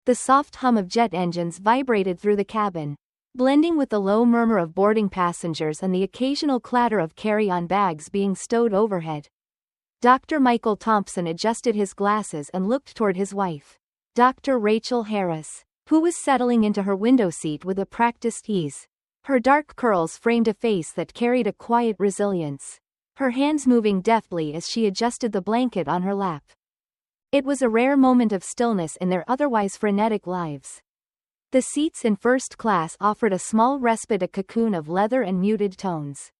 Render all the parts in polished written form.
The soft hum of jet engines vibrated through the cabin, blending with the low murmur of boarding passengers and the occasional clatter of carry-on bags being stowed overhead. Dr. Michael Thompson adjusted his glasses and looked toward his wife, Dr. Rachel Harris, who was settling into her window seat with a practiced ease. Her dark curls framed a face that carried a quiet resilience, her hands moving deftly as she adjusted the blanket on her lap. It was a rare moment of stillness in their otherwise frenetic lives. The seats in first class offered a small respite, a cocoon of leather and muted tones.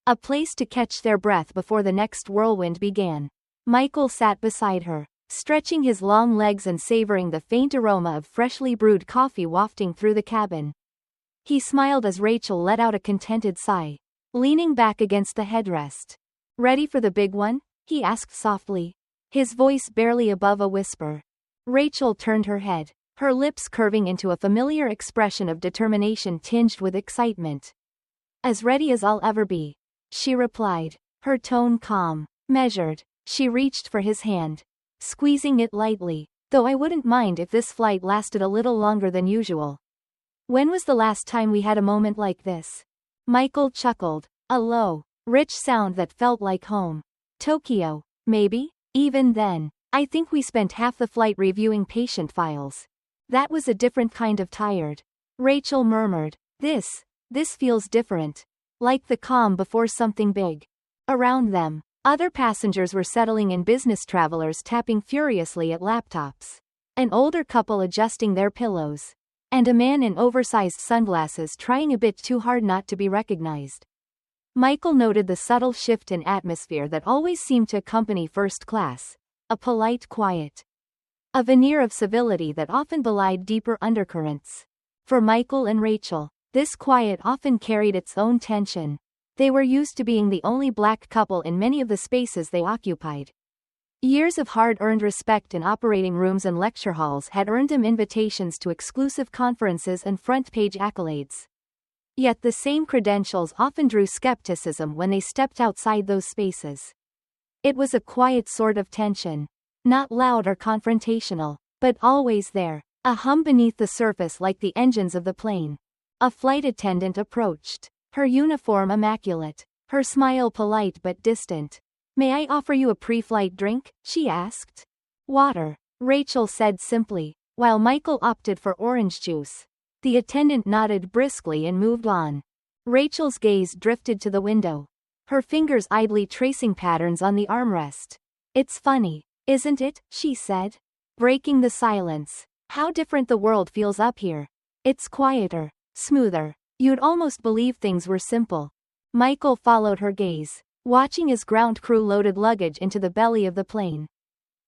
A place to catch their breath before the next whirlwind began. Michael sat beside her, stretching his long legs and savoring the faint aroma of freshly brewed coffee wafting through the cabin. He smiled as Rachel let out a contented sigh, leaning back against the headrest. "Ready for the big one?" he asked softly, his voice barely above a whisper. Rachel turned her head, her lips curving into a familiar expression of determination tinged with excitement. "As ready as I'll ever be," she replied, her tone calm, measured. She reached for his hand, squeezing it lightly. "Though I wouldn't mind if this flight lasted a little longer than usual. When was the last time we had a moment like this?" Michael chuckled, a low, rich sound that felt like home. "Tokyo, maybe? Even then, I think we spent half the flight reviewing patient files. That was a different kind of tired." Rachel murmured, This feels different. Like the calm before something big." Around them, other passengers were settling in, business travelers tapping furiously at laptops, an older couple adjusting their pillows, and a man in oversized sunglasses trying a bit too hard not to be recognized. Michael noted the subtle shift in atmosphere that always seemed to accompany first class, a polite quiet, a veneer of civility that often belied deeper undercurrents. For Michael and Rachel, this quiet often carried its own tension. They were used to being the only black couple in many of the spaces they occupied. Years of hard-earned respect in operating rooms and lecture halls had earned them invitations to exclusive conferences and front-page accolades. Yet the same credentials often drew skepticism when they stepped outside those spaces. It was a quiet sort of tension, not loud or confrontational, but always there, a hum beneath the surface like the engines of the plane. A flight attendant approached, her uniform immaculate, her smile polite but distant. "May I offer you a pre-flight drink?" she asked. "Water," Rachel said simply, while Michael opted for orange juice. The attendant nodded briskly and moved on. Rachel's gaze drifted to the window, her fingers idly tracing patterns on the armrest. "It's funny, isn't it?" she said, breaking the silence. "How different the world feels up here. It's quieter, smoother. You'd almost believe things were simple." Michael followed her gaze, watching as ground crew loaded luggage into the belly of the plane.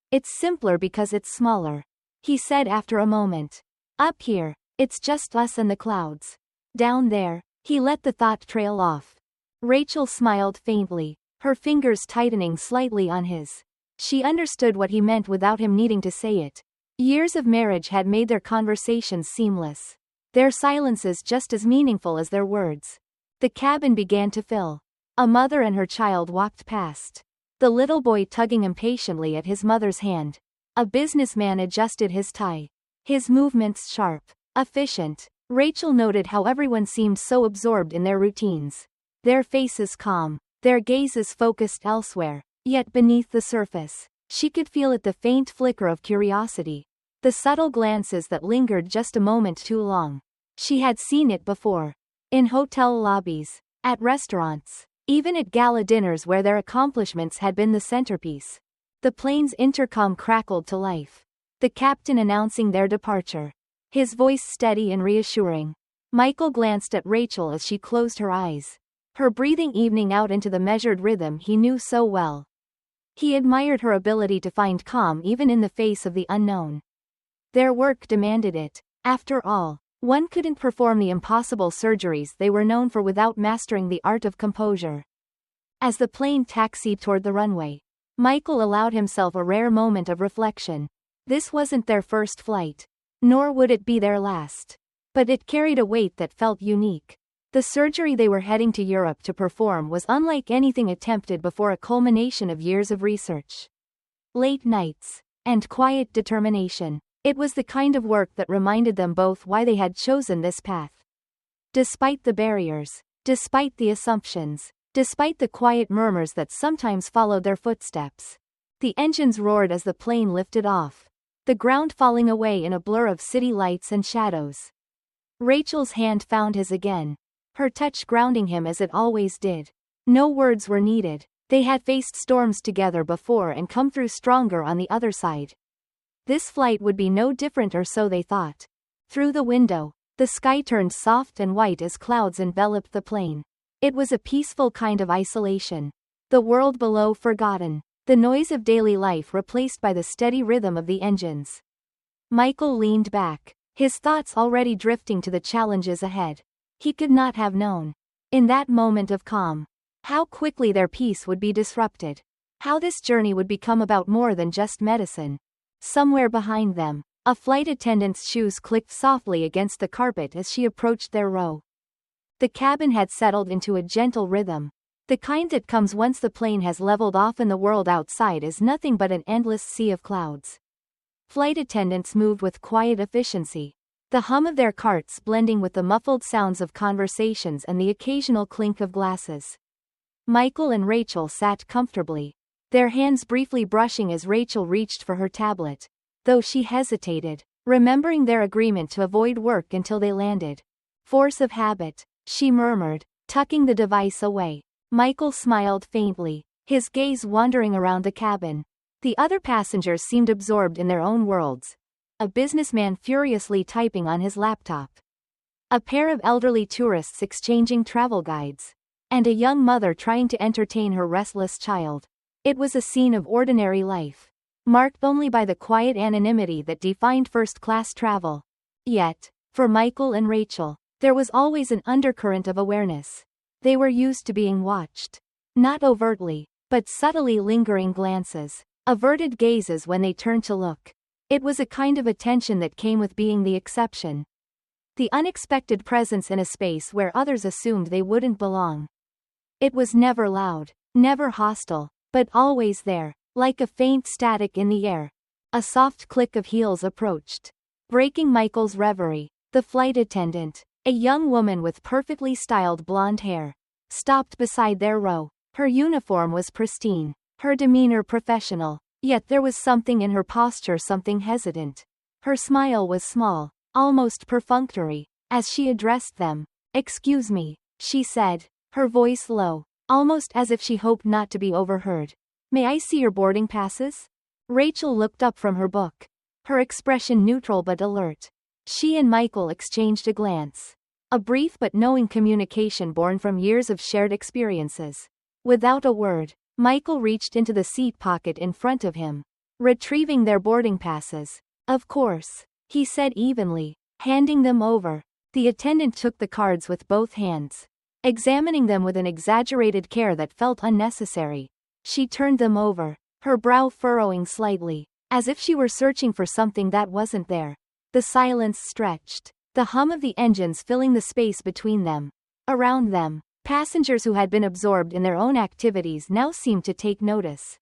"It's simpler because it's smaller," he said after a moment. "Up here, it's just us and the clouds. Down there," he let the thought trail off. Rachel smiled faintly, her fingers tightening slightly on his. She understood what he meant without him needing to say it. Years of marriage had made their conversations seamless, their silences just as meaningful as their words. The cabin began to fill. A mother and her child walked past, the little boy tugging impatiently at his mother's hand. A businessman adjusted his tie, his movements sharp, efficient. Rachel noted how everyone seemed so absorbed in their routines, their faces calm, their gazes focused elsewhere. Yet beneath the surface, she could feel the faint flicker of curiosity, the subtle glances that lingered just a moment too long. She had seen it before. In hotel lobbies, at restaurants, even at gala dinners where their accomplishments had been the centerpiece. The plane's intercom crackled to life, the captain announcing their departure, his voice steady and reassuring. Michael glanced at Rachel as she closed her eyes, her breathing evening out into the measured rhythm he knew so well. He admired her ability to find calm even in the face of the unknown. Their work demanded it. After all, one couldn't perform the impossible surgeries they were known for without mastering the art of composure. As the plane taxied toward the runway, Michael allowed himself a rare moment of reflection. This wasn't their first flight, nor would it be their last. But it carried a weight that felt unique. The surgery they were heading to Europe to perform was unlike anything attempted before, a culmination of years of research, late nights, and quiet determination. It was the kind of work that reminded them both why they had chosen this path. Despite the barriers, despite the assumptions, despite the quiet murmurs that sometimes followed their footsteps, the engines roared as the plane lifted off, the ground falling away in a blur of city lights and shadows. Rachel's hand found his again, her touch grounding him as it always did. No words were needed. They had faced storms together before and come through stronger on the other side. This flight would be no different, or so they thought. Through the window, the sky turned soft and white as clouds enveloped the plane. It was a peaceful kind of isolation. The world below forgotten, the noise of daily life replaced by the steady rhythm of the engines. Michael leaned back, his thoughts already drifting to the challenges ahead. He could not have known, in that moment of calm, how quickly their peace would be disrupted. How this journey would become about more than just medicine. Somewhere behind them, a flight attendant's shoes clicked softly against the carpet as she approached their row. The cabin had settled into a gentle rhythm. The kind that comes once the plane has leveled off and the world outside is nothing but an endless sea of clouds. Flight attendants moved with quiet efficiency, the hum of their carts blending with the muffled sounds of conversations and the occasional clink of glasses. Michael and Rachel sat comfortably, their hands briefly brushing as Rachel reached for her tablet, though she hesitated, remembering their agreement to avoid work until they landed. Force of habit, she murmured, tucking the device away. Michael smiled faintly, his gaze wandering around the cabin. The other passengers seemed absorbed in their own worlds. A businessman furiously typing on his laptop. A pair of elderly tourists exchanging travel guides. And a young mother trying to entertain her restless child. It was a scene of ordinary life, marked only by the quiet anonymity that defined first-class travel. Yet, for Michael and Rachel, there was always an undercurrent of awareness. They were used to being watched. Not overtly, but subtly lingering glances, averted gazes when they turned to look. It was a kind of attention that came with being the exception. The unexpected presence in a space where others assumed they wouldn't belong. It was never loud, never hostile, but always there, like a faint static in the air. A soft click of heels approached, breaking Michael's reverie. The flight attendant, a young woman with perfectly styled blonde hair, stopped beside their row. Her uniform was pristine, her demeanor professional, yet there was something in her posture, something hesitant. Her smile was small, almost perfunctory, as she addressed them. "Excuse me," she said, her voice low, almost as if she hoped not to be overheard. "May I see your boarding passes?" Rachel looked up from her book, her expression neutral but alert. She and Michael exchanged a glance. A brief but knowing communication born from years of shared experiences. Without a word, Michael reached into the seat pocket in front of him, retrieving their boarding passes. "Of course," he said evenly, handing them over. The attendant took the cards with both hands, examining them with an exaggerated care that felt unnecessary. She turned them over, her brow furrowing slightly, as if she were searching for something that wasn't there. The silence stretched, the hum of the engines filling the space between them. Around them, passengers who had been absorbed in their own activities now seemed to take notice.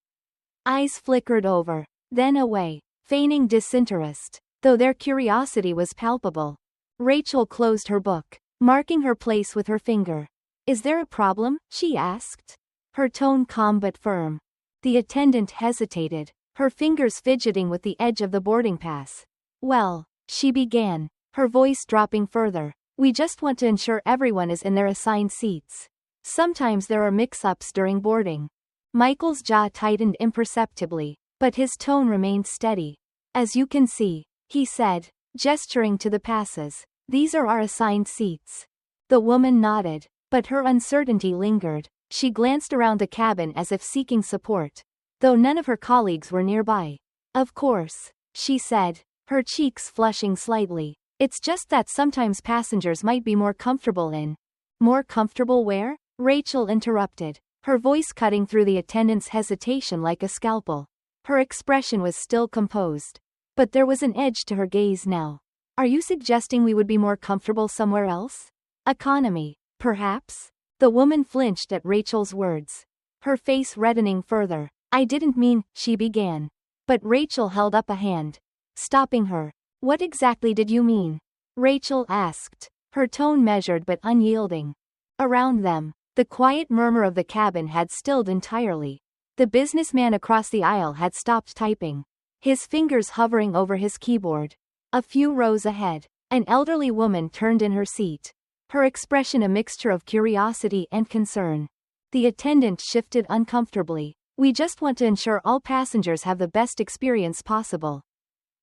Eyes flickered over, then away, feigning disinterest, though their curiosity was palpable. Rachel closed her book, marking her place with her finger. "Is there a problem?" she asked, her tone calm but firm. The attendant hesitated, her fingers fidgeting with the edge of the boarding pass. "Well," she began, her voice dropping further, "we just want to ensure everyone is in their assigned seats. Sometimes there are mix-ups during boarding." Michael's jaw tightened imperceptibly, but his tone remained steady. "As you can see," he said, gesturing to the passes, "these are our assigned seats." The woman nodded, but her uncertainty lingered. She glanced around the cabin as if seeking support, though none of her colleagues were nearby. "Of course," she said, her cheeks flushing slightly. "It's just that sometimes passengers might be more comfortable in." "More comfortable where?" Rachel interrupted, her voice cutting through the attendant's hesitation like a scalpel. Her expression was still composed, but there was an edge to her gaze now. "Are you suggesting we would be more comfortable somewhere else? Economy, perhaps?" The woman flinched at Rachel's words, her face reddening further. "I didn't mean," she began. But Rachel held up a hand, stopping her. What exactly did you mean? Rachel asked, her tone measured but unyielding. Around them, the quiet murmur of the cabin had stilled entirely. The businessman across the aisle had stopped typing, his fingers hovering over his keyboard. A few rows ahead, an elderly woman turned in her seat, her expression a mixture of curiosity and concern. The attendant shifted uncomfortably. We just want to ensure all passengers have the best experience possible,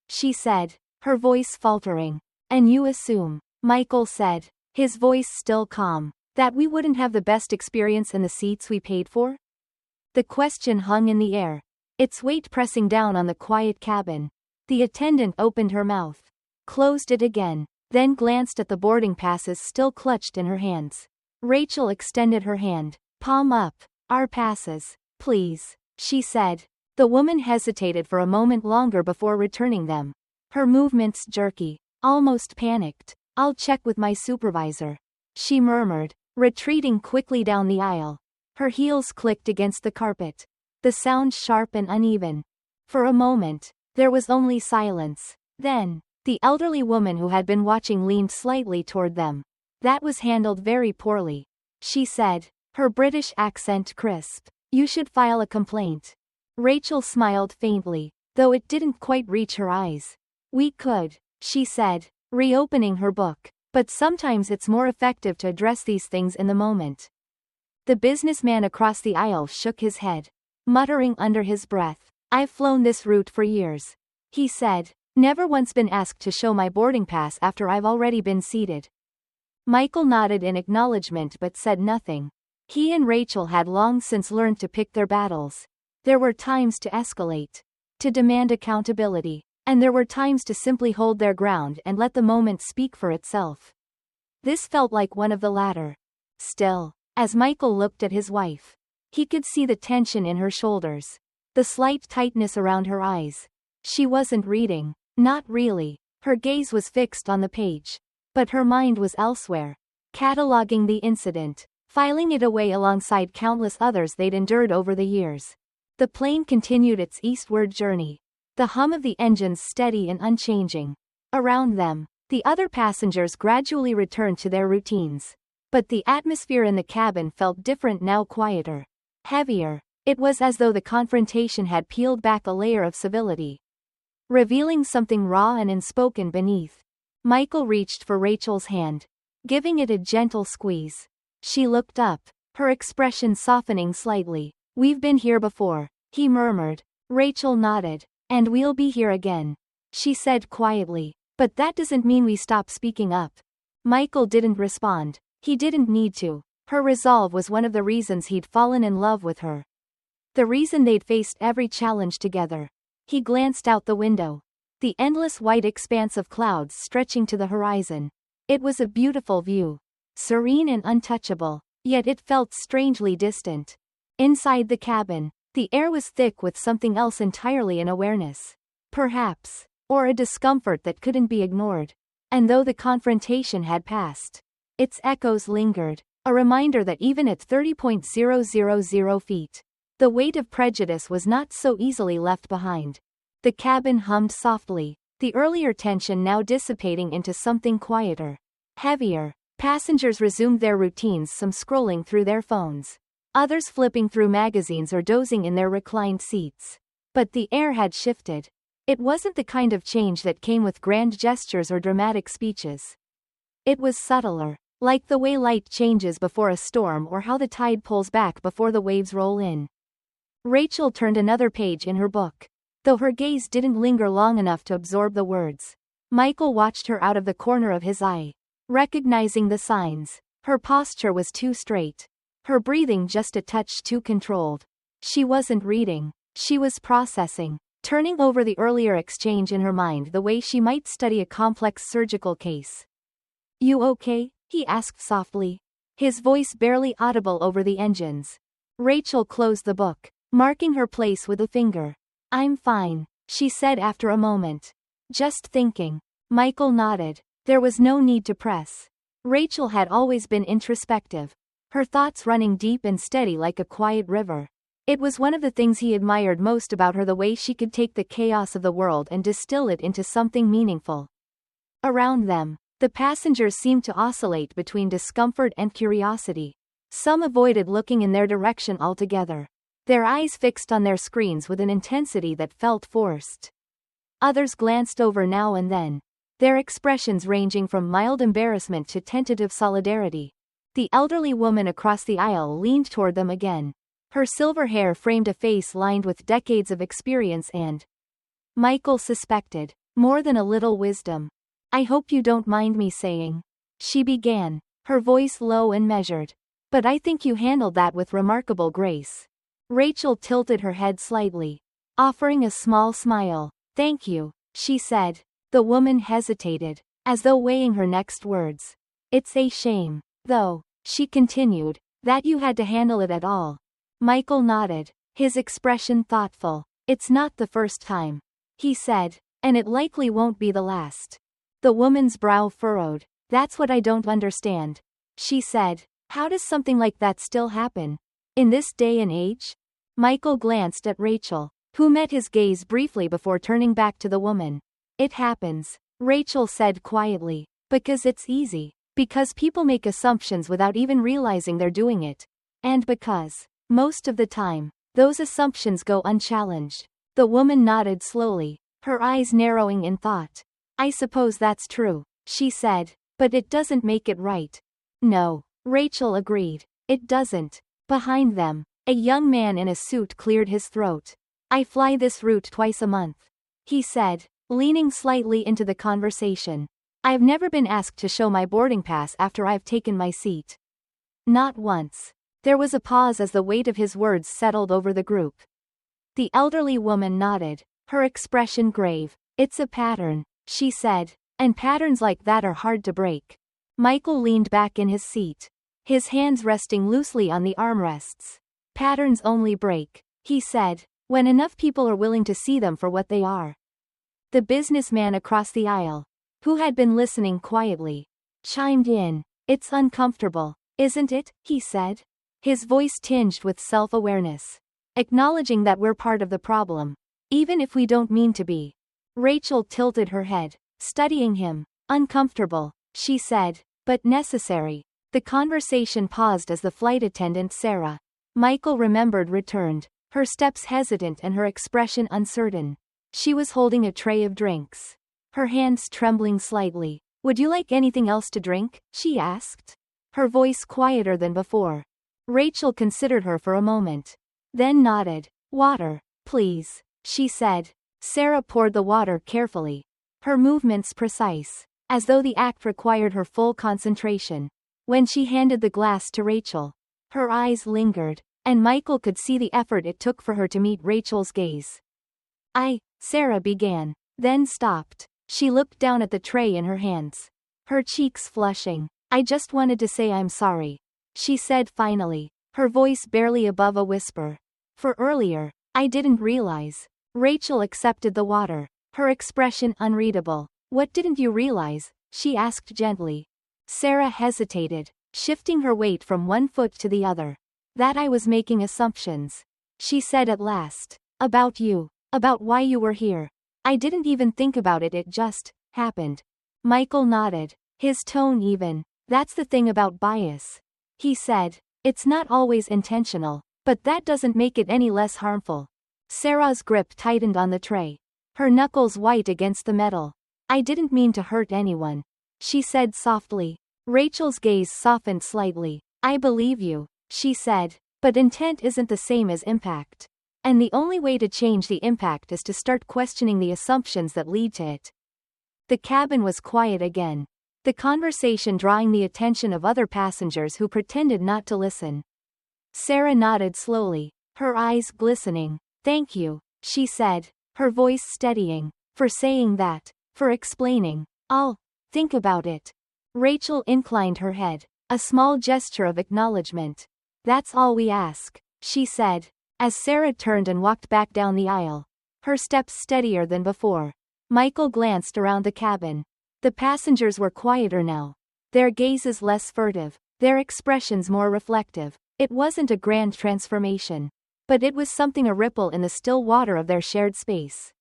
she said, her voice faltering. And you assume, Michael said, his voice still calm, that we wouldn't have the best experience in the seats we paid for? The question hung in the air, its weight pressing down on the quiet cabin. The attendant opened her mouth, closed it again, then glanced at the boarding passes still clutched in her hands. Rachel extended her hand, palm up. Our passes, please, she said. The woman hesitated for a moment longer before returning them, her movements jerky, almost panicked. I'll check with my supervisor, she murmured, retreating quickly down the aisle. Her heels clicked against the carpet, the sound sharp and uneven. For a moment, there was only silence. Then, the elderly woman who had been watching leaned slightly toward them. That was handled very poorly, she said, her British accent crisp. You should file a complaint. Rachel smiled faintly, though it didn't quite reach her eyes. We could, she said, reopening her book, but sometimes it's more effective to address these things in the moment. The businessman across the aisle shook his head, muttering under his breath. I've flown this route for years, he said, never once been asked to show my boarding pass after I've already been seated. Michael nodded in acknowledgement but said nothing. He and Rachel had long since learned to pick their battles. There were times to escalate, to demand accountability, and there were times to simply hold their ground and let the moment speak for itself. This felt like one of the latter. Still, as Michael looked at his wife, he could see the tension in her shoulders, the slight tightness around her eyes. She wasn't reading, not really. Her gaze was fixed on the page, but her mind was elsewhere, cataloging the incident, filing it away alongside countless others they'd endured over the years. The plane continued its eastward journey, the hum of the engines steady and unchanging. Around them, the other passengers gradually returned to their routines. But the atmosphere in the cabin felt different now, quieter, heavier. It was as though the confrontation had peeled back a layer of civility, revealing something raw and unspoken beneath. Michael reached for Rachel's hand, giving it a gentle squeeze. She looked up, her expression softening slightly. We've been here before, he murmured. Rachel nodded. And we'll be here again, she said quietly. But that doesn't mean we stop speaking up. Michael didn't respond. He didn't need to. Her resolve was one of the reasons he'd fallen in love with her. The reason they'd faced every challenge together. He glanced out the window. The endless white expanse of clouds stretching to the horizon. It was a beautiful view, serene and untouchable, yet it felt strangely distant. Inside the cabin, the air was thick with something else entirely, an awareness, perhaps, or a discomfort that couldn't be ignored. And though the confrontation had passed, its echoes lingered, a reminder that even at 30,000 feet, the weight of prejudice was not so easily left behind. The cabin hummed softly, the earlier tension now dissipating into something quieter, heavier. Passengers resumed their routines, some scrolling through their phones, others flipping through magazines or dozing in their reclined seats. But the air had shifted. It wasn't the kind of change that came with grand gestures or dramatic speeches. It was subtler, like the way light changes before a storm or how the tide pulls back before the waves roll in. Rachel turned another page in her book, though her gaze didn't linger long enough to absorb the words. Michael watched her out of the corner of his eye, recognizing the signs. Her posture was too straight, her breathing just a touch too controlled. She wasn't reading, she was processing, turning over the earlier exchange in her mind the way she might study a complex surgical case. You okay? He asked softly, his voice barely audible over the engines. Rachel closed the book, marking her place with a finger. I'm fine, she said after a moment. Just thinking. Michael nodded. There was no need to press. Rachel had always been introspective, her thoughts running deep and steady like a quiet river. It was one of the things he admired most about her, the way she could take the chaos of the world and distill it into something meaningful. Around them, the passengers seemed to oscillate between discomfort and curiosity. Some avoided looking in their direction altogether, their eyes fixed on their screens with an intensity that felt forced. Others glanced over now and then, their expressions ranging from mild embarrassment to tentative solidarity. The elderly woman across the aisle leaned toward them again. Her silver hair framed a face lined with decades of experience and, Michael suspected, more than a little wisdom. "I hope you don't mind me saying," she began, her voice low and measured, "but I think you handled that with remarkable grace." Rachel tilted her head slightly, offering a small smile. "Thank you," she said. The woman hesitated, as though weighing her next words. "It's a shame, though," she continued, "that you had to handle it at all." Michael nodded, his expression thoughtful. "It's not the first time," he said, "and it likely won't be the last." The woman's brow furrowed. "That's what I don't understand," she said. "How does something like that still happen? In this day and age?" Michael glanced at Rachel, who met his gaze briefly before turning back to the woman. "It happens," Rachel said quietly, "because it's easy. Because people make assumptions without even realizing they're doing it. And because, most of the time, those assumptions go unchallenged." The woman nodded slowly, her eyes narrowing in thought. "I suppose that's true," she said, "but it doesn't make it right." "No," Rachel agreed, "it doesn't." Behind them, a young man in a suit cleared his throat. "I fly this route twice a month," he said, leaning slightly into the conversation. "I've never been asked to show my boarding pass after I've taken my seat." "Not once." There was a pause as the weight of his words settled over the group. The elderly woman nodded, her expression grave. "It's a pattern," she said, "and patterns like that are hard to break." Michael leaned back in his seat, his hands resting loosely on the armrests. "Patterns only break," he said, "when enough people are willing to see them for what they are." The businessman across the aisle, who had been listening quietly, chimed in. "It's uncomfortable, isn't it?" he said, his voice tinged with self-awareness. "Acknowledging that we're part of the problem, even if we don't mean to be." Rachel tilted her head, studying him. "Uncomfortable," she said, "but necessary." The conversation paused as the flight attendant Sarah, Michael remembered, returned, her steps hesitant and her expression uncertain. She was holding a tray of drinks, her hands trembling slightly. "Would you like anything else to drink?" she asked, her voice quieter than before. Rachel considered her for a moment, then nodded. "Water, please," she said. Sarah poured the water carefully, her movements precise, as though the act required her full concentration. When she handed the glass to Rachel, her eyes lingered, and Michael could see the effort it took for her to meet Rachel's gaze. Sarah began, then stopped. She looked down at the tray in her hands, her cheeks flushing. "I just wanted to say I'm sorry," she said finally, her voice barely above a whisper. "For earlier, I didn't realize." Rachel accepted the water, her expression unreadable. "What didn't you realize?" she asked gently. Sarah hesitated, shifting her weight from one foot to the other. "That I was making assumptions," she said at last. "About you. About why you were here. I didn't even think about it, it just happened." Michael nodded, his tone even. "That's the thing about bias," he said. "It's not always intentional, but that doesn't make it any less harmful." Sarah's grip tightened on the tray, her knuckles white against the metal. "I didn't mean to hurt anyone," she said softly. Rachel's gaze softened slightly. "I believe you," she said, "but intent isn't the same as impact. And the only way to change the impact is to start questioning the assumptions that lead to it." The cabin was quiet again, the conversation drawing the attention of other passengers who pretended not to listen. Sarah nodded slowly, her eyes glistening. "Thank you," she said, her voice steadying, "for saying that, for explaining. I'll think about it." Rachel inclined her head, a small gesture of acknowledgement. "That's all we ask," she said, as Sarah turned and walked back down the aisle, her steps steadier than before. Michael glanced around the cabin. The passengers were quieter now, their gazes less furtive, their expressions more reflective. It wasn't a grand transformation, but it was something, a ripple in the still water of their shared space.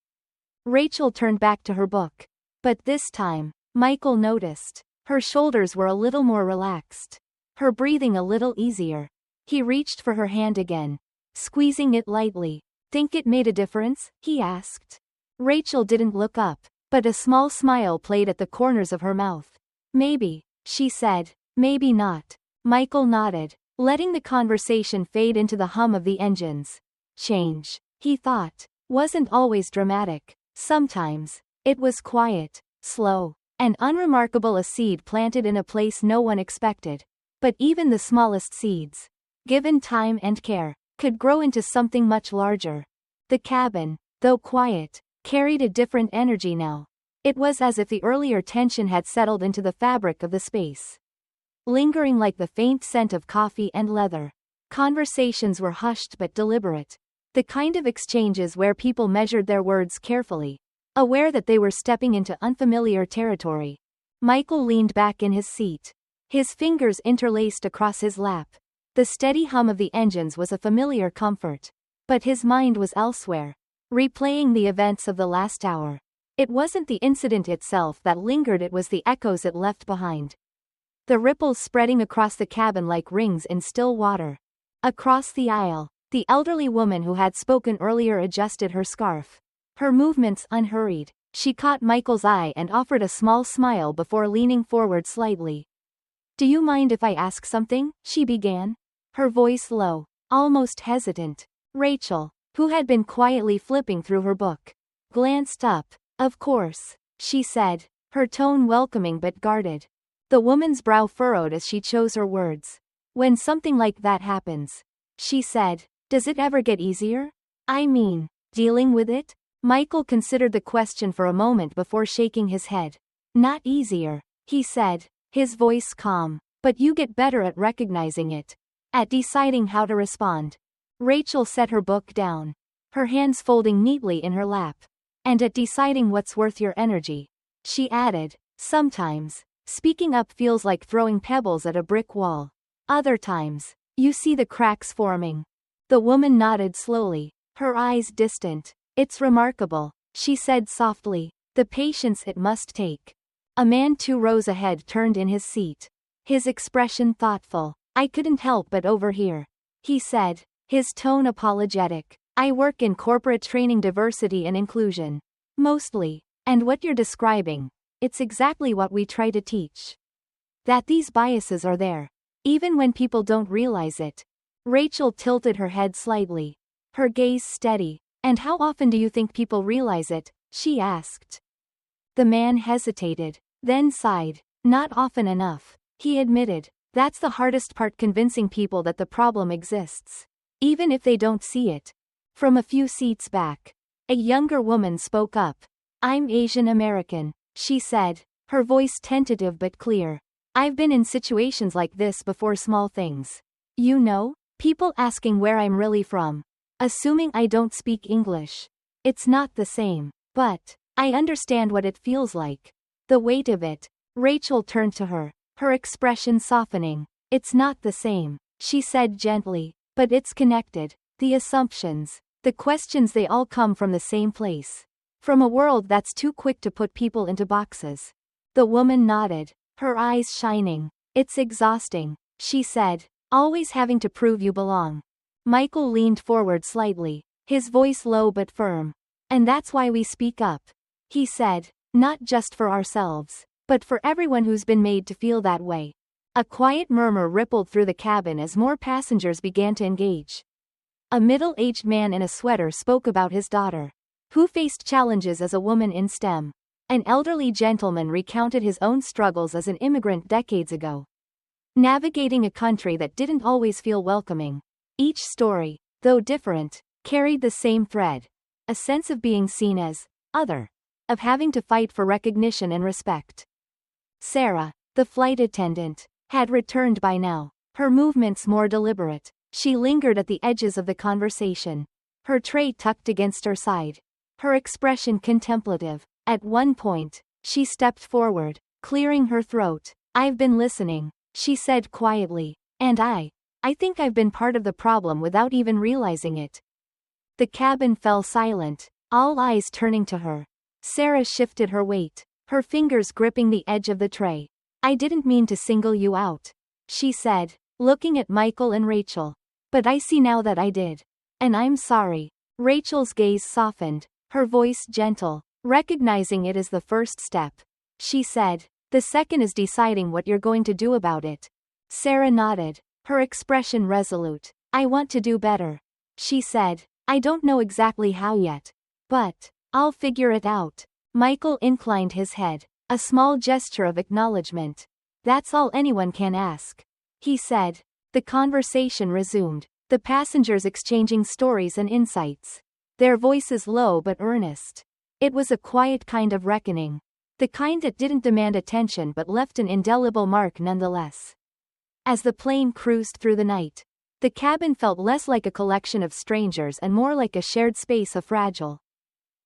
Rachel turned back to her book. But this time, Michael noticed. Her shoulders were a little more relaxed. Her breathing a little easier. He reached for her hand again, squeezing it lightly. "Think it made a difference?" he asked. Rachel didn't look up, but a small smile played at the corners of her mouth. "Maybe," she said. "Maybe not." Michael nodded, letting the conversation fade into the hum of the engines. Change, he thought, wasn't always dramatic. Sometimes, it was quiet, slow, and unremarkable, a seed planted in a place no one expected. But even the smallest seeds, given time and care, could grow into something much larger. The cabin, though quiet, carried a different energy now. It was as if the earlier tension had settled into the fabric of the space, lingering like the faint scent of coffee and leather. Conversations were hushed but deliberate. The kind of exchanges where people measured their words carefully, aware that they were stepping into unfamiliar territory. Michael leaned back in his seat, his fingers interlaced across his lap. The steady hum of the engines was a familiar comfort. But his mind was elsewhere, replaying the events of the last hour. It wasn't the incident itself that lingered, it was the echoes it left behind. The ripples spreading across the cabin like rings in still water. Across the aisle, the elderly woman who had spoken earlier adjusted her scarf. Her movements unhurried. She caught Michael's eye and offered a small smile before leaning forward slightly. "Do you mind if I ask something?" she began, her voice low, almost hesitant. Rachel, who had been quietly flipping through her book, glanced up. "Of course," she said, her tone welcoming but guarded. The woman's brow furrowed as she chose her words. "When something like that happens," she said, "does it ever get easier? I mean, dealing with it?" Michael considered the question for a moment before shaking his head. "Not easier," he said, his voice calm, "but you get better at recognizing it, at deciding how to respond." Rachel set her book down, her hands folding neatly in her lap. "And at deciding what's worth your energy," she added. "Sometimes, speaking up feels like throwing pebbles at a brick wall. Other times, you see the cracks forming." The woman nodded slowly, her eyes distant. "It's remarkable," she said softly, "the patience it must take." A man 2 rows ahead turned in his seat, his expression thoughtful. "I couldn't help but overhear," he said, his tone apologetic. "I work in corporate training, diversity and inclusion. Mostly. And what you're describing, it's exactly what we try to teach. That these biases are there, even when people don't realize it." Rachel tilted her head slightly, her gaze steady. "And how often do you think people realize it?" she asked. The man hesitated, then sighed. "Not often enough," he admitted. "That's the hardest part, convincing people that the problem exists, even if they don't see it." From a few seats back, a younger woman spoke up. "I'm Asian American," she said, her voice tentative but clear. "I've been in situations like this before, small things. You know, people asking where I'm really from, assuming I don't speak English. It's not the same, but I understand what it feels like. The weight of it." Rachel turned to her, her expression softening. "It's not the same," she said gently, "but it's connected. The assumptions, the questions, they all come from the same place. From a world that's too quick to put people into boxes." The woman nodded, her eyes shining. "It's exhausting," she said, "always having to prove you belong." Michael leaned forward slightly, his voice low but firm. "And that's why we speak up," he said, "not just for ourselves, but for everyone who's been made to feel that way." A quiet murmur rippled through the cabin as more passengers began to engage. A middle-aged man in a sweater spoke about his daughter, who faced challenges as a woman in STEM. An elderly gentleman recounted his own struggles as an immigrant decades ago, navigating a country that didn't always feel welcoming. Each story, though different, carried the same thread: a sense of being seen as other, of having to fight for recognition and respect. Sarah, the flight attendant, had returned by now, her movements more deliberate. She lingered at the edges of the conversation, her tray tucked against her side, her expression contemplative. At one point, she stepped forward, clearing her throat. "I've been listening," she said quietly. "And I think I've been part of the problem without even realizing it. The cabin fell silent, all eyes turning to her. Sarah shifted her weight, her fingers gripping the edge of the tray. I didn't mean to single you out, she said, looking at Michael and Rachel. But I see now that I did. And I'm sorry. Rachel's gaze softened, her voice gentle, recognizing it as the first step. She said, the second is deciding what you're going to do about it. Sarah nodded, her expression resolute. I want to do better, she said. I don't know exactly how yet. But I'll figure it out. Michael inclined his head, a small gesture of acknowledgement. That's all anyone can ask, he said. The conversation resumed, the passengers exchanging stories and insights. Their voices low but earnest. It was a quiet kind of reckoning. The kind that didn't demand attention but left an indelible mark nonetheless. As the plane cruised through the night, the cabin felt less like a collection of strangers and more like a shared space of fragile,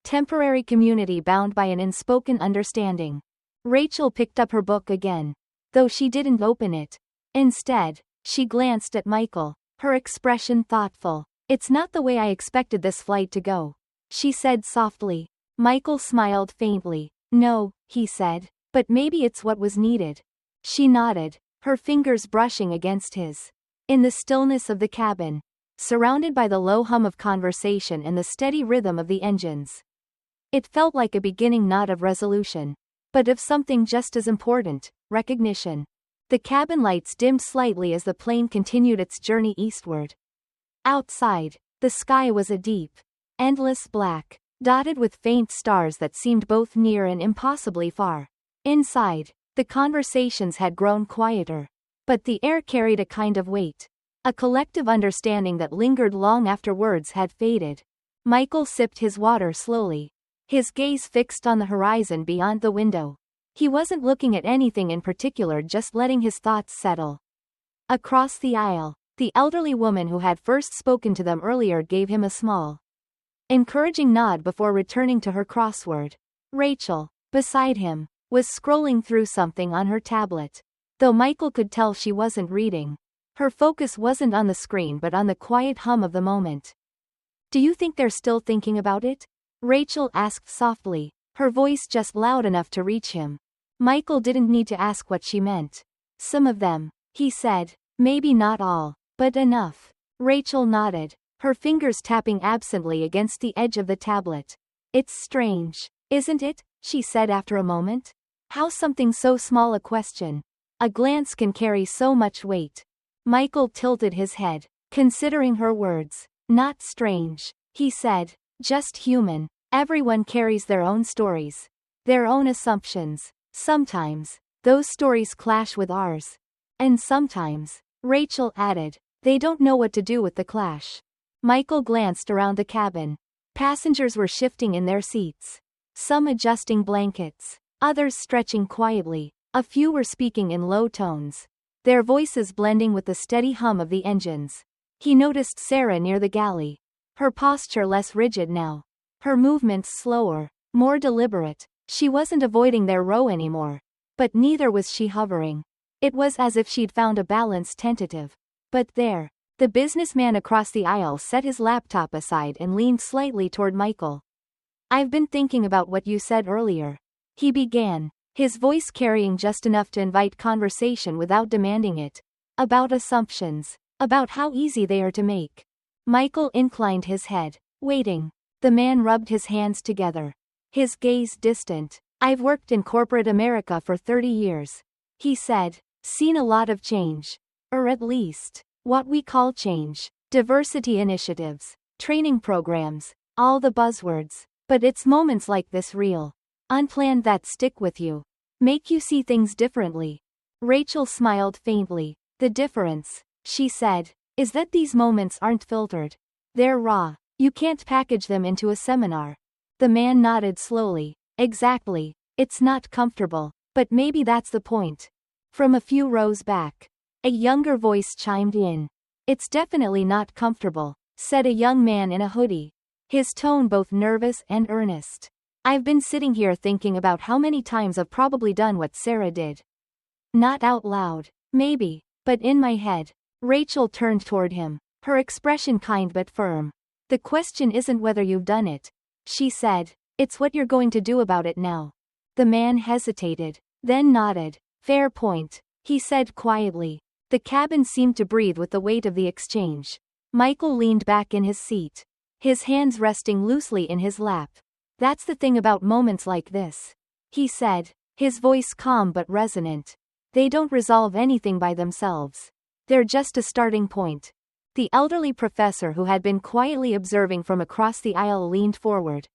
temporary community bound by an unspoken understanding. Rachel picked up her book again, though she didn't open it. Instead, she glanced at Michael, her expression thoughtful. It's not the way I expected this flight to go, she said softly. Michael smiled faintly. No, he said, but maybe it's what was needed. She nodded, her fingers brushing against his. In the stillness of the cabin, surrounded by the low hum of conversation and the steady rhythm of the engines, it felt like a beginning not of resolution, but of something just as important, recognition. The cabin lights dimmed slightly as the plane continued its journey eastward. Outside, the sky was a deep, endless black, dotted with faint stars that seemed both near and impossibly far. Inside, the conversations had grown quieter, but the air carried a kind of weight, a collective understanding that lingered long after words had faded. Michael sipped his water slowly, his gaze fixed on the horizon beyond the window. He wasn't looking at anything in particular, just letting his thoughts settle. Across the aisle, the elderly woman who had first spoken to them earlier gave him a small, encouraging nod before returning to her crossword. Rachel, beside him, was scrolling through something on her tablet. Though Michael could tell she wasn't reading, her focus wasn't on the screen but on the quiet hum of the moment. Do you think they're still thinking about it? Rachel asked softly, her voice just loud enough to reach him. Michael didn't need to ask what she meant. Some of them, he said. Maybe not all, but enough. Rachel nodded, her fingers tapping absently against the edge of the tablet. It's strange, isn't it? She said after a moment. How something so small, a question, a glance, can carry so much weight. Michael tilted his head, considering her words. Not strange, he said, just human. Everyone carries their own stories, their own assumptions. Sometimes, those stories clash with ours. And sometimes, Rachel added, they don't know what to do with the clash. Michael glanced around the cabin. Passengers were shifting in their seats, some adjusting blankets, others stretching quietly. A few were speaking in low tones, their voices blending with the steady hum of the engines. He noticed Sarah near the galley, her posture less rigid now, her movements slower, more deliberate. She wasn't avoiding their row anymore, but neither was she hovering. It was as if she'd found a balance tentative. But there, the businessman across the aisle set his laptop aside and leaned slightly toward Michael. I've been thinking about what you said earlier, he began, his voice carrying just enough to invite conversation without demanding it. About assumptions, about how easy they are to make. Michael inclined his head, waiting. The man rubbed his hands together, his gaze distant. I've worked in corporate America for 30 years, he said, seen a lot of change. Or at least, what we call change. Diversity initiatives, training programs, all the buzzwords. But it's moments like this, real, unplanned, that stick with you, make you see things differently. Rachel smiled faintly. The difference, she said, is that these moments aren't filtered. They're raw. You can't package them into a seminar. The man nodded slowly. Exactly. It's not comfortable, but maybe that's the point. From a few rows back, a younger voice chimed in. It's definitely not comfortable, said a young man in a hoodie, his tone both nervous and earnest. I've been sitting here thinking about how many times I've probably done what Sarah did. Not out loud, maybe, but in my head. Rachel turned toward him, her expression kind but firm. The question isn't whether you've done it, she said. It's what you're going to do about it now. The man hesitated, then nodded. Fair point, he said quietly. The cabin seemed to breathe with the weight of the exchange. Michael leaned back in his seat, his hands resting loosely in his lap. That's the thing about moments like this, he said, his voice calm but resonant. They don't resolve anything by themselves. They're just a starting point. The elderly professor who had been quietly observing from across the aisle leaned forward.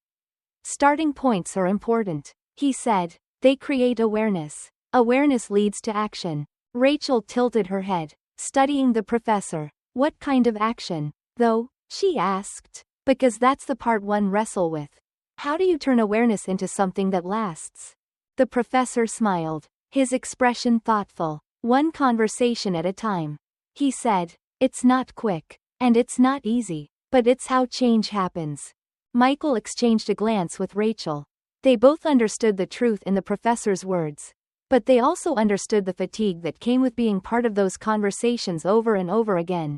Starting points are important, he said. They create awareness. Awareness leads to action. Rachel tilted her head, studying the professor. What kind of action, though? She asked. Because that's the part one wrestle with. How do you turn awareness into something that lasts? The professor smiled, his expression thoughtful. One conversation at a time. He said, it's not quick, and it's not easy, but it's how change happens. Michael exchanged a glance with Rachel. They both understood the truth in the professor's words. But they also understood the fatigue that came with being part of those conversations over and over again.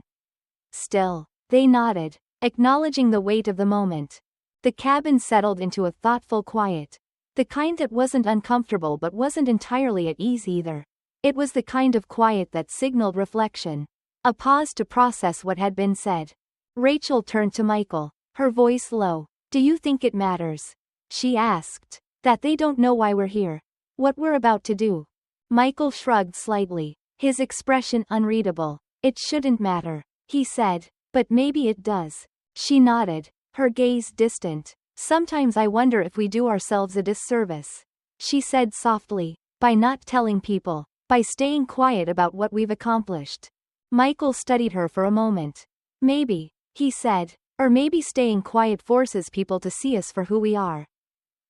Still, they nodded, acknowledging the weight of the moment. The cabin settled into a thoughtful quiet. The kind that wasn't uncomfortable but wasn't entirely at ease either. It was the kind of quiet that signaled reflection. A pause to process what had been said. Rachel turned to Michael, her voice low. Do you think it matters? She asked. That they don't know why we're here. What we're about to do. Michael shrugged slightly, his expression unreadable. It shouldn't matter, he said, but maybe it does. She nodded, her gaze distant. Sometimes I wonder if we do ourselves a disservice, she said softly, by not telling people, by staying quiet about what we've accomplished. Michael studied her for a moment. Maybe, he said, or maybe staying quiet forces people to see us for who we are.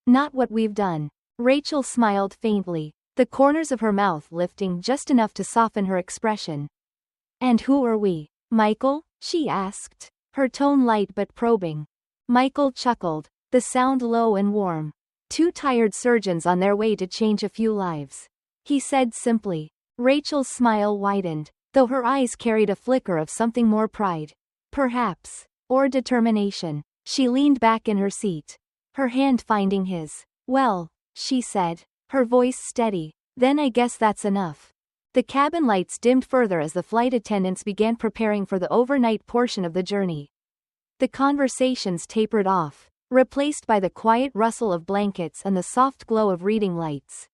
Not what we've done. Rachel smiled faintly, the corners of her mouth lifting just enough to soften her expression. And who are we, Michael? She asked, her tone light but probing. Michael chuckled, the sound low and warm. Two tired surgeons on their way to change a few lives. He said simply. Rachel's smile widened, though her eyes carried a flicker of something more pride. Perhaps. Or determination. She leaned back in her seat, her hand finding his. Well, she said, her voice steady, then I guess that's enough. The cabin lights dimmed further as the flight attendants began preparing for the overnight portion of the journey. The conversations tapered off, replaced by the quiet rustle of blankets and the soft glow of reading lights.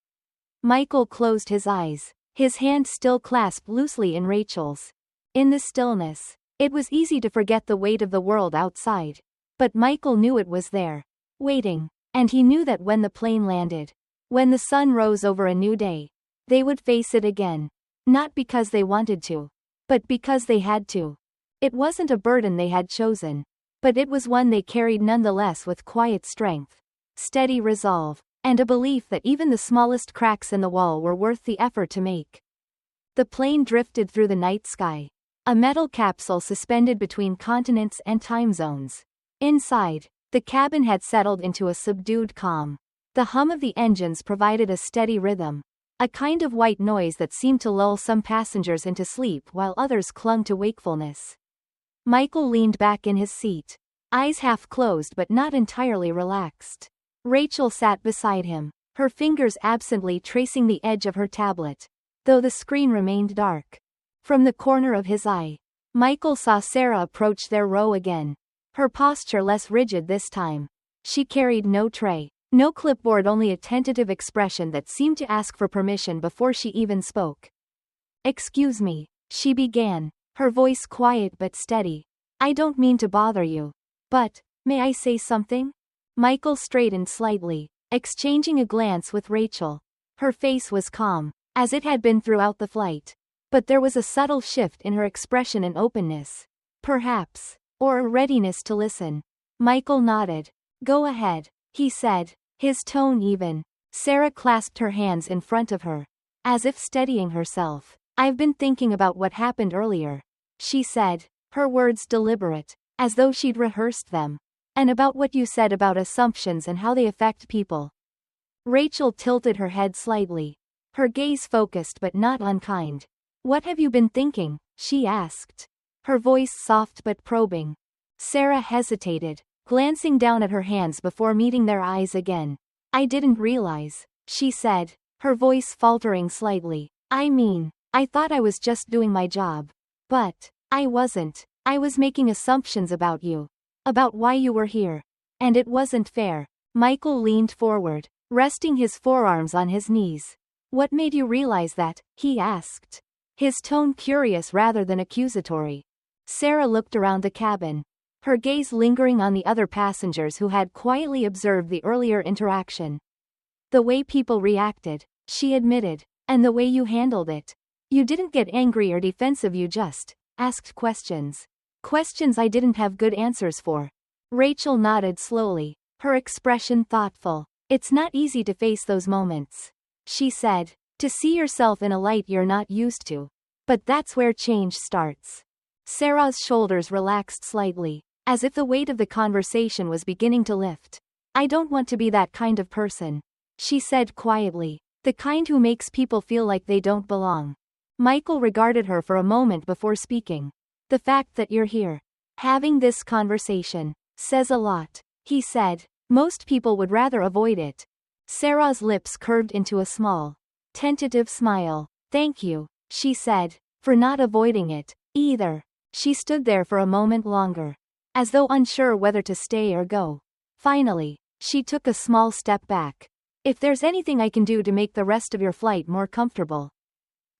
Michael closed his eyes, his hand still clasped loosely in Rachel's. In the stillness, it was easy to forget the weight of the world outside. But Michael knew it was there, waiting, and he knew that when the plane landed, when the sun rose over a new day, they would face it again. Not because they wanted to, but because they had to. It wasn't a burden they had chosen, but it was one they carried nonetheless with quiet strength, steady resolve, and a belief that even the smallest cracks in the wall were worth the effort to make. The plane drifted through the night sky, a metal capsule suspended between continents and time zones. Inside, the cabin had settled into a subdued calm. The hum of the engines provided a steady rhythm, a kind of white noise that seemed to lull some passengers into sleep while others clung to wakefulness. Michael leaned back in his seat, eyes half closed but not entirely relaxed. Rachel sat beside him, her fingers absently tracing the edge of her tablet, though the screen remained dark. From the corner of his eye, Michael saw Sarah approach their row again, her posture less rigid this time. She carried no tray, no clipboard, only a tentative expression that seemed to ask for permission before she even spoke. Excuse me, she began, her voice quiet but steady. I don't mean to bother you, but, may I say something? Michael straightened slightly, exchanging a glance with Rachel. Her face was calm, as it had been throughout the flight. But there was a subtle shift in her expression and openness. Perhaps. Or a readiness to listen. Michael nodded. Go ahead, he said, his tone even. Sarah clasped her hands in front of her, as if steadying herself. I've been thinking about what happened earlier, she said, her words deliberate, as though she'd rehearsed them. And about what you said about assumptions and how they affect people. Rachel tilted her head slightly, her gaze focused but not unkind. What have you been thinking? She asked. Her voice soft but probing. Sarah hesitated, glancing down at her hands before meeting their eyes again. I didn't realize, she said, her voice faltering slightly. I mean, I thought I was just doing my job. But I wasn't. I was making assumptions about you. About why you were here. And it wasn't fair. Michael leaned forward, resting his forearms on his knees. What made you realize that? He asked. His tone curious rather than accusatory. Sarah looked around the cabin, her gaze lingering on the other passengers who had quietly observed the earlier interaction. The way people reacted, she admitted, and the way you handled it. You didn't get angry or defensive, you just asked questions. Questions I didn't have good answers for. Rachel nodded slowly, her expression thoughtful. It's not easy to face those moments, she said, to see yourself in a light you're not used to. But that's where change starts. Sarah's shoulders relaxed slightly, as if the weight of the conversation was beginning to lift. I don't want to be that kind of person, she said quietly, the kind who makes people feel like they don't belong. Michael regarded her for a moment before speaking. The fact that you're here, having this conversation, says a lot, he said. Most people would rather avoid it. Sarah's lips curved into a small, tentative smile. Thank you, she said, for not avoiding it, either. She stood there for a moment longer, as though unsure whether to stay or go. Finally, she took a small step back. If there's anything I can do to make the rest of your flight more comfortable,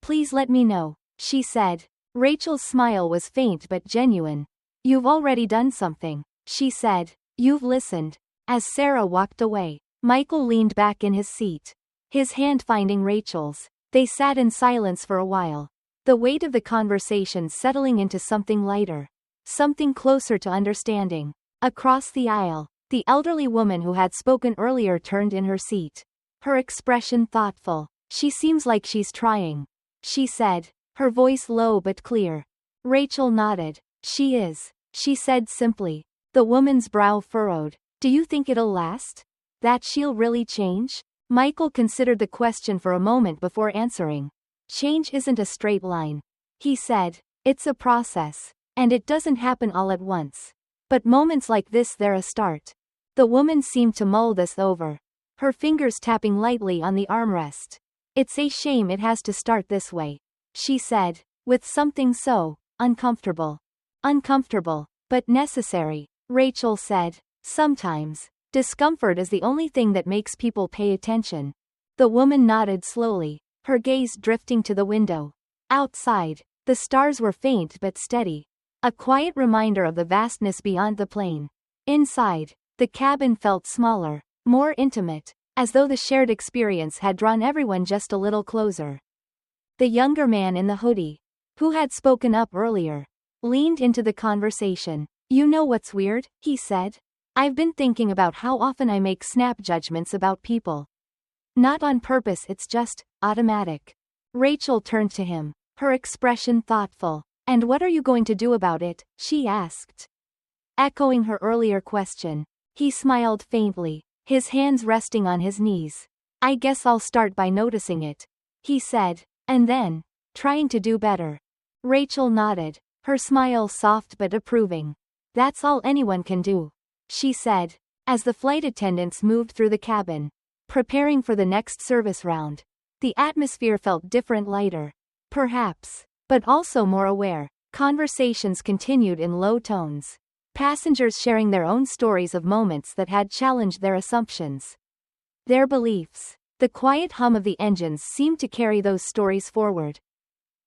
please let me know, she said. Rachel's smile was faint but genuine. You've already done something, she said. You've listened. As Sarah walked away, Michael leaned back in his seat, his hand finding Rachel's. They sat in silence for a while, the weight of the conversation settling into something lighter, something closer to understanding. Across the aisle, the elderly woman who had spoken earlier turned in her seat, her expression thoughtful. She seems like she's trying, she said, her voice low but clear. Rachel nodded. She is, she said simply. The woman's brow furrowed. Do you think it'll last? That she'll really change? Michael considered the question for a moment before answering. Change isn't a straight line, he said. It's a process, and it doesn't happen all at once. But moments like this, they're a start. The woman seemed to mull this over, her fingers tapping lightly on the armrest. It's a shame it has to start this way, she said, with something so uncomfortable. Uncomfortable, but necessary, Rachel said. Sometimes, discomfort is the only thing that makes people pay attention. The woman nodded slowly, her gaze drifting to the window. Outside, the stars were faint but steady, a quiet reminder of the vastness beyond the plane. Inside, the cabin felt smaller, more intimate, as though the shared experience had drawn everyone just a little closer. The younger man in the hoodie, who had spoken up earlier, leaned into the conversation. You know what's weird, he said. I've been thinking about how often I make snap judgments about people. Not on purpose, it's just automatic. Rachel turned to him, her expression thoughtful. And what are you going to do about it? She asked. Echoing her earlier question, he smiled faintly, his hands resting on his knees. I guess I'll start by noticing it, he said, and then trying to do better. Rachel nodded, her smile soft but approving. That's all anyone can do, she said, as the flight attendants moved through the cabin, preparing for the next service round. The atmosphere felt different, lighter, perhaps, but also more aware. Conversations continued in low tones, passengers sharing their own stories of moments that had challenged their assumptions, their beliefs. The quiet hum of the engines seemed to carry those stories forward,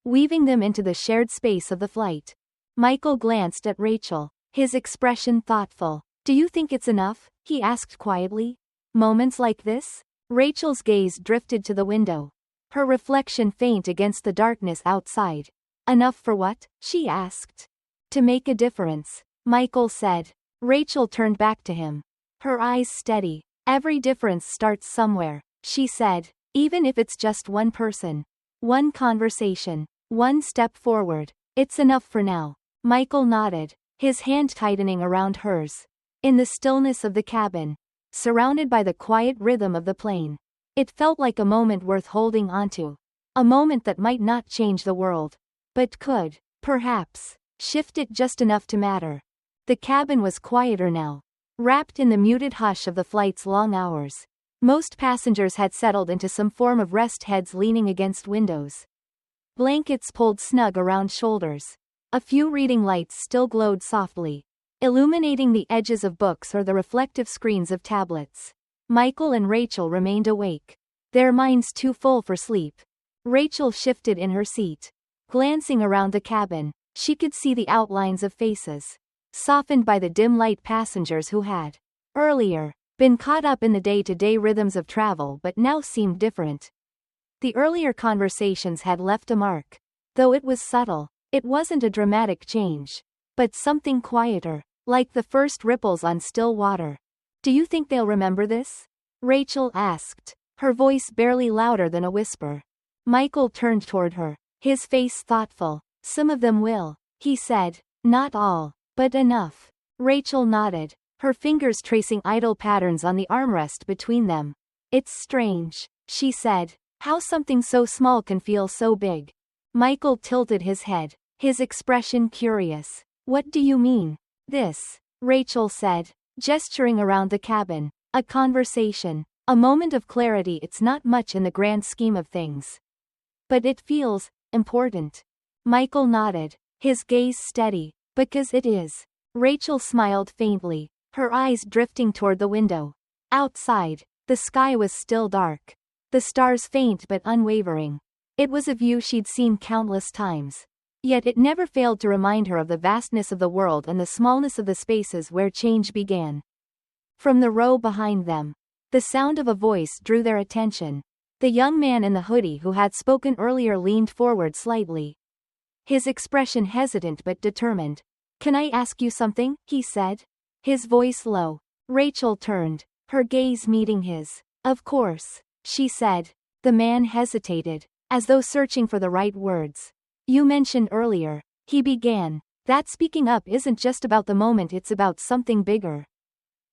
weaving them into the shared space of the flight. Michael glanced at Rachel, his expression thoughtful. Do you think it's enough? He asked quietly. Moments like this? Rachel's gaze drifted to the window, her reflection faint against the darkness outside. Enough for what? She asked. To make a difference, Michael said. Rachel turned back to him, her eyes steady. Every difference starts somewhere, she said, even if it's just one person, one conversation, one step forward. It's enough for now. Michael nodded, his hand tightening around hers. In the stillness of the cabin, surrounded by the quiet rhythm of the plane, it felt like a moment worth holding onto. A moment that might not change the world, but could, perhaps, shift it just enough to matter. The cabin was quieter now, wrapped in the muted hush of the flight's long hours. Most passengers had settled into some form of rest, heads leaning against windows. Blankets pulled snug around shoulders. A few reading lights still glowed softly, illuminating the edges of books or the reflective screens of tablets. Michael and Rachel remained awake, their minds too full for sleep. Rachel shifted in her seat. Glancing around the cabin, she could see the outlines of faces, softened by the dim light passengers who had, earlier, been caught up in the day-to-day rhythms of travel but now seemed different. The earlier conversations had left a mark. Though it was subtle, it wasn't a dramatic change, but something quieter, like the first ripples on still water. "Do you think they'll remember this?" Rachel asked, her voice barely louder than a whisper. Michael turned toward her, his face thoughtful. "Some of them will," he said. "Not all, but enough." Rachel nodded, her fingers tracing idle patterns on the armrest between them. "It's strange," she said, "how something so small can feel so big." Michael tilted his head, his expression curious. "What do you mean?" "This," Rachel said, gesturing around the cabin. "A conversation. A moment of clarity. It's not much in the grand scheme of things, but it feels important." Michael nodded, his gaze steady. "Because it is." Rachel smiled faintly, her eyes drifting toward the window. Outside, the sky was still dark, the stars faint but unwavering. It was a view she'd seen countless times. Yet it never failed to remind her of the vastness of the world and the smallness of the spaces where change began. From the row behind them, the sound of a voice drew their attention. The young man in the hoodie who had spoken earlier leaned forward slightly, his expression hesitant but determined. "Can I ask you something?" he said, his voice low. Rachel turned, her gaze meeting his. "Of course," she said. The man hesitated, as though searching for the right words. "You mentioned earlier," he began, "that speaking up isn't just about the moment, it's about something bigger.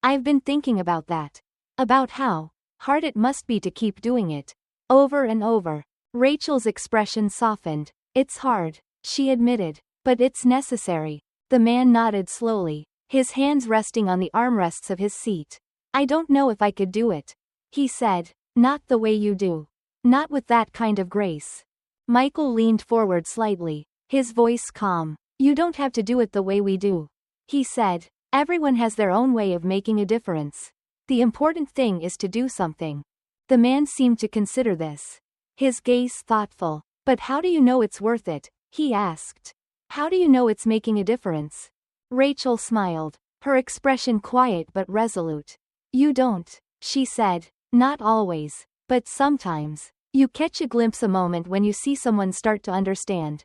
I've been thinking about that. About how hard it must be to keep doing it, over and over." Rachel's expression softened. "It's hard," she admitted, "but it's necessary." The man nodded slowly, his hands resting on the armrests of his seat. "I don't know if I could do it," he said. "Not the way you do. Not with that kind of grace." Michael leaned forward slightly, his voice calm. "You don't have to do it the way we do," he said. "Everyone has their own way of making a difference. The important thing is to do something." The man seemed to consider this, his gaze thoughtful. "But how do you know it's worth it?" he asked. "How do you know it's making a difference?" Rachel smiled, her expression quiet but resolute. "You don't," she said. "Not always, but sometimes. You catch a glimpse, a moment when you see someone start to understand.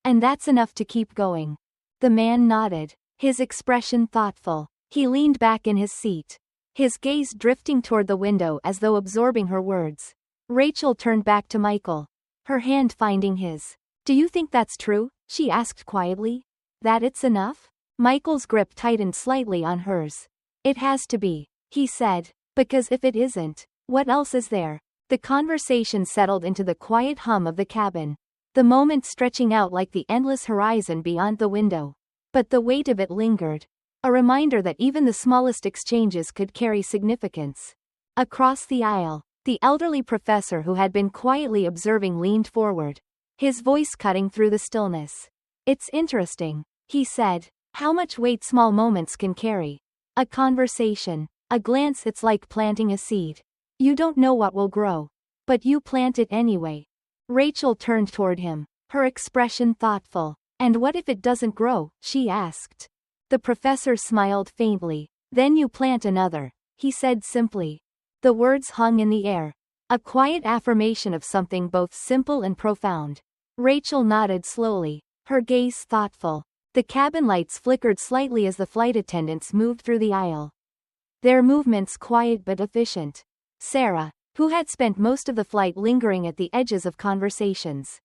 And that's enough to keep going." The man nodded, his expression thoughtful. He leaned back in his seat, his gaze drifting toward the window as though absorbing her words. Rachel turned back to Michael, her hand finding his. "Do you think that's true?" she asked quietly. "That it's enough?" Michael's grip tightened slightly on hers. "It has to be," he said, "because if it isn't, what else is there?" The conversation settled into the quiet hum of the cabin, the moment stretching out like the endless horizon beyond the window. But the weight of it lingered, a reminder that even the smallest exchanges could carry significance. Across the aisle, the elderly professor who had been quietly observing leaned forward, his voice cutting through the stillness. "It's interesting," he said, "how much weight small moments can carry. A conversation, a glance, it's like planting a seed. You don't know what will grow, but you plant it anyway." Rachel turned toward him, her expression thoughtful. "And what if it doesn't grow?" she asked. The professor smiled faintly. "Then you plant another," he said simply. The words hung in the air, a quiet affirmation of something both simple and profound. Rachel nodded slowly, her gaze thoughtful. The cabin lights flickered slightly as the flight attendants moved through the aisle, their movements quiet but efficient. Sarah, who had spent most of the flight lingering at the edges of conversations,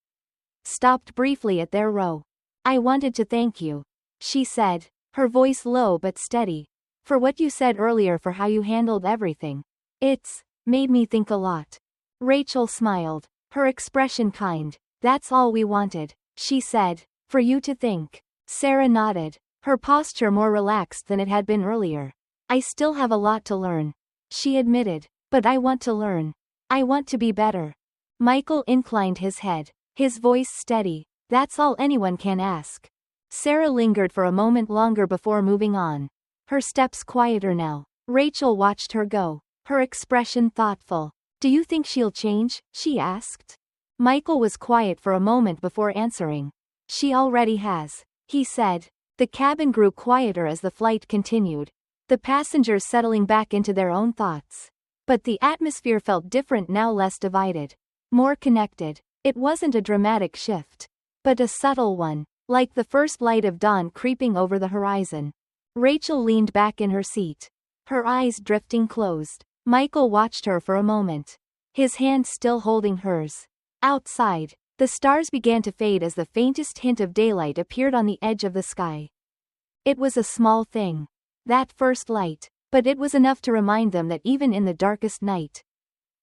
stopped briefly at their row. "I wanted to thank you," she said, her voice low but steady, "for what you said earlier, for how you handled everything. It's made me think a lot." Rachel smiled, her expression kind. That's all we wanted, she said. For you to think. Sarah nodded, her posture more relaxed than it had been earlier. I still have a lot to learn, she admitted. But I want to learn. I want to be better. Michael inclined his head, his voice steady. That's all anyone can ask. Sarah lingered for a moment longer before moving on, her steps quieter now. Rachel watched her go, her expression thoughtful. Do you think she'll change? She asked. Michael was quiet for a moment before answering. She already has, he said. The cabin grew quieter as the flight continued, the passengers settling back into their own thoughts. But the atmosphere felt different now, less divided, more connected. It wasn't a dramatic shift, but a subtle one, like the first light of dawn creeping over the horizon. Rachel leaned back in her seat, her eyes drifting closed. Michael watched her for a moment, his hand still holding hers. Outside, the stars began to fade as the faintest hint of daylight appeared on the edge of the sky. It was a small thing, that first light, but it was enough to remind them that even in the darkest night,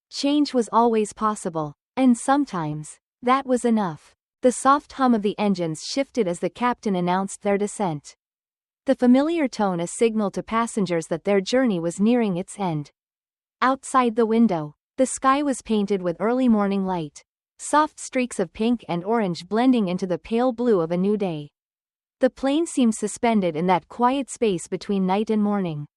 change was always possible, and sometimes, that was enough. The soft hum of the engines shifted as the captain announced their descent. The familiar tone a signal to passengers that their journey was nearing its end. Outside the window, the sky was painted with early morning light, soft streaks of pink and orange blending into the pale blue of a new day. The plane seemed suspended in that quiet space between night and morning,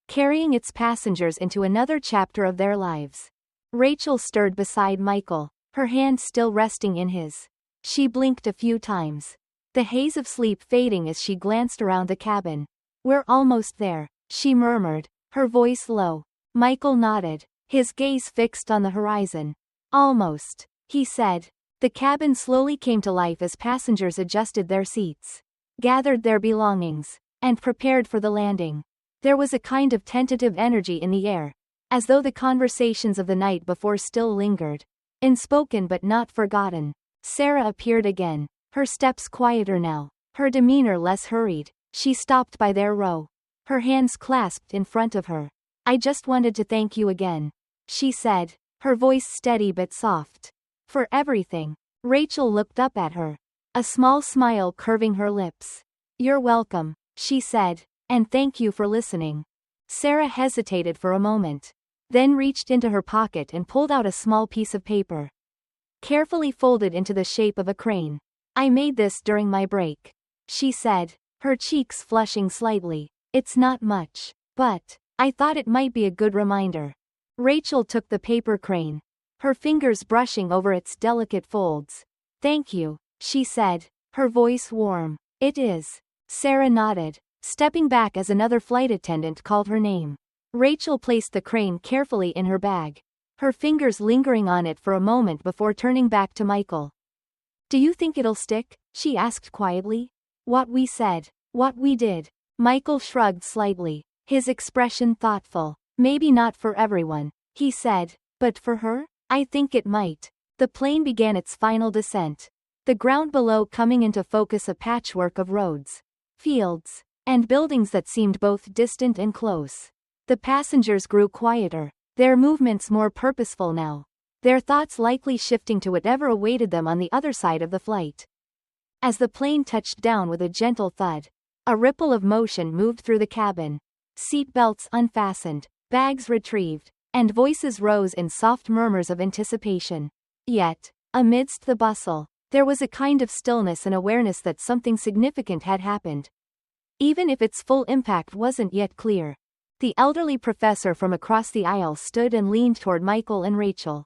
carrying its passengers into another chapter of their lives. Rachel stirred beside Michael, her hand still resting in his. She blinked a few times, the haze of sleep fading as she glanced around the cabin. We're almost there, she murmured, her voice low. Michael nodded, his gaze fixed on the horizon. Almost, he said. The cabin slowly came to life as passengers adjusted their seats, gathered their belongings, and prepared for the landing. There was a kind of tentative energy in the air, as though the conversations of the night before still lingered, unspoken but not forgotten. Sarah appeared again, her steps quieter now, her demeanor less hurried. She stopped by their row, her hands clasped in front of her. I just wanted to thank you again, she said, her voice steady but soft. For everything. Rachel looked up at her, a small smile curving her lips. You're welcome, she said, and thank you for listening. Sarah hesitated for a moment, then reached into her pocket and pulled out a small piece of paper, carefully folded into the shape of a crane. I made this during my break, she said, her cheeks flushing slightly. It's not much, but I thought it might be a good reminder. Rachel took the paper crane, her fingers brushing over its delicate folds. Thank you, she said, her voice warm. It is. Sarah nodded, stepping back as another flight attendant called her name. Rachel placed the crane carefully in her bag, her fingers lingering on it for a moment before turning back to Michael. Do you think it'll stick? She asked quietly. What we said, what we did. Michael shrugged slightly, his expression thoughtful. Maybe not for everyone, he said, but for her? I think it might. The plane began its final descent, the ground below coming into focus, a patchwork of roads, fields, and buildings that seemed both distant and close. The passengers grew quieter, their movements more purposeful now, their thoughts likely shifting to whatever awaited them on the other side of the flight. As the plane touched down with a gentle thud, a ripple of motion moved through the cabin. Seat belts unfastened, bags retrieved, and voices rose in soft murmurs of anticipation. Yet, amidst the bustle, there was a kind of stillness and awareness that something significant had happened, even if its full impact wasn't yet clear. The elderly professor from across the aisle stood and leaned toward Michael and Rachel.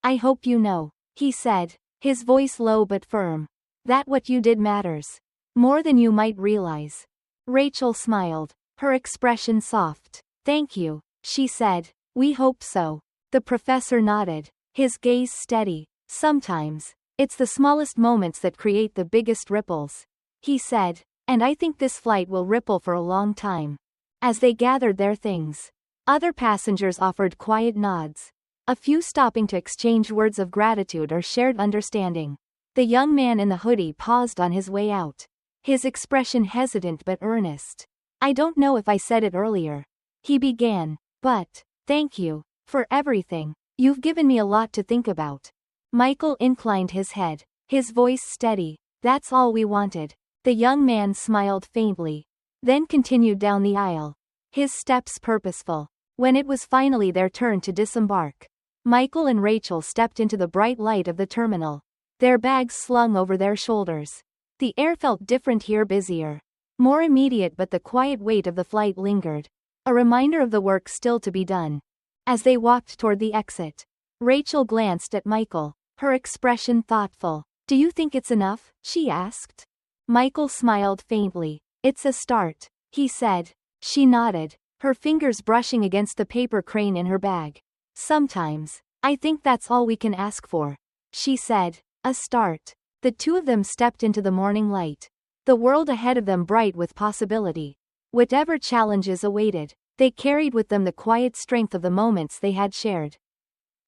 I hope you know, he said, his voice low but firm, that what you did matters. More than you might realize. Rachel smiled, her expression soft. Thank you, she said. We hope so. The professor nodded, his gaze steady. Sometimes, it's the smallest moments that create the biggest ripples, he said, and I think this flight will ripple for a long time. As they gathered their things, other passengers offered quiet nods, a few stopping to exchange words of gratitude or shared understanding. The young man in the hoodie paused on his way out, his expression hesitant but earnest. I don't know if I said it earlier, he began, but thank you for everything. You've given me a lot to think about. Michael inclined his head, his voice steady. That's all we wanted. The young man smiled faintly, then continued down the aisle, his steps purposeful. When it was finally their turn to disembark, Michael and Rachel stepped into the bright light of the terminal, their bags slung over their shoulders. The air felt different here, busier, more immediate, but the quiet weight of the flight lingered, a reminder of the work still to be done. As they walked toward the exit, Rachel glanced at Michael, her expression thoughtful. Do you think it's enough? She asked. Michael smiled faintly. It's a start, he said. She nodded, her fingers brushing against the paper crane in her bag. Sometimes, I think that's all we can ask for, she said. A start. The two of them stepped into the morning light, the world ahead of them bright with possibility. Whatever challenges awaited, they carried with them the quiet strength of the moments they had shared,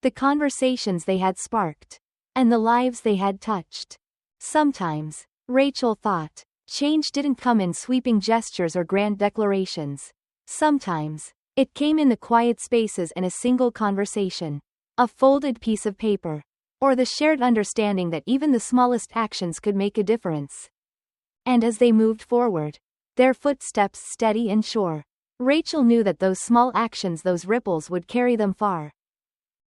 the conversations they had sparked, and the lives they had touched. Sometimes, Rachel thought, change didn't come in sweeping gestures or grand declarations. Sometimes, it came in the quiet spaces and a single conversation, a folded piece of paper, or the shared understanding that even the smallest actions could make a difference. And as they moved forward, their footsteps steady and sure, Rachel knew that those small actions, those ripples, would carry them far.